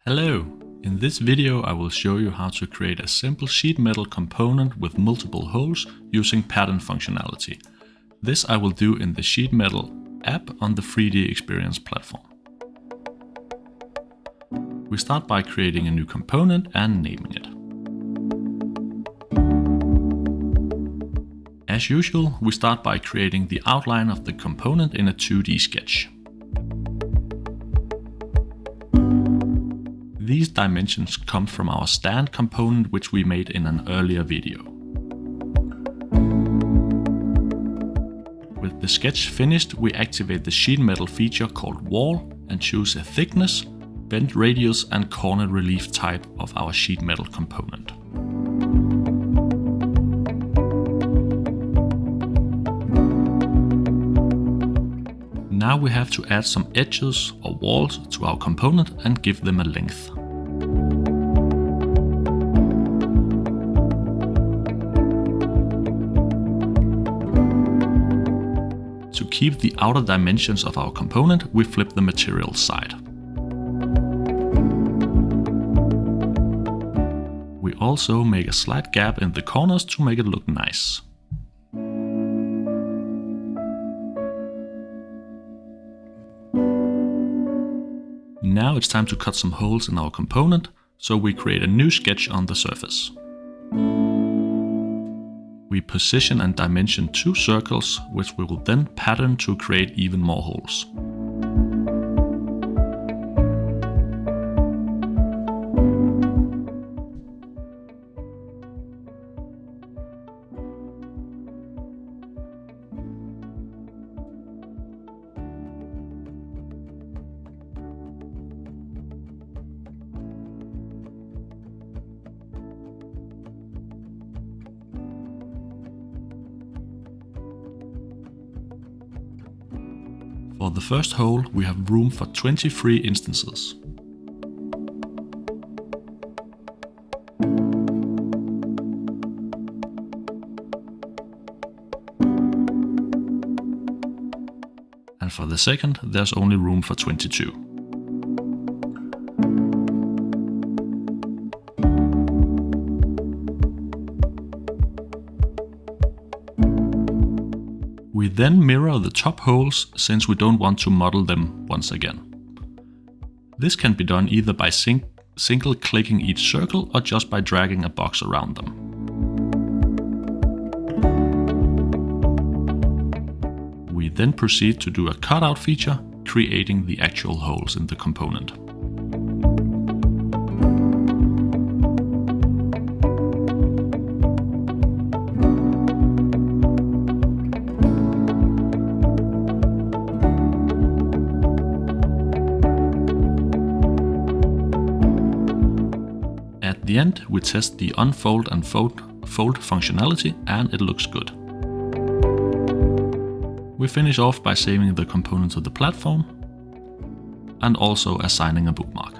Hello! In this video I will show you how to create a simple sheet metal component with multiple holes using pattern functionality. This I will do in the sheet metal app on the 3DEXPERIENCE platform. We start by creating a new component and naming it. As usual, we start by creating the outline of the component in a 2D sketch. These dimensions come from our stand component, which we made in an earlier video. With the sketch finished, we activate the sheet metal feature called Wall and choose a thickness, bend radius and corner relief type of our sheet metal component. Now we have to add some edges or walls to our component and give them a length. To keep the outer dimensions of our component, we flip the material side. We also make a slight gap in the corners to make it look nice. Now it's time to cut some holes in our component, so we create a new sketch on the surface. We position and dimension two circles, which we will then pattern to create even more holes. For the first hole, we have room for 23 instances. And for the second, there's only room for 22. We then mirror the top holes, since we don't want to model them once again. This can be done either by single clicking each circle or just by dragging a box around them. We then proceed to do a cutout feature, creating the actual holes in the component. At the end, we test the unfold and fold functionality, and it looks good. We finish off by saving the component to the platform and also assigning a bookmark.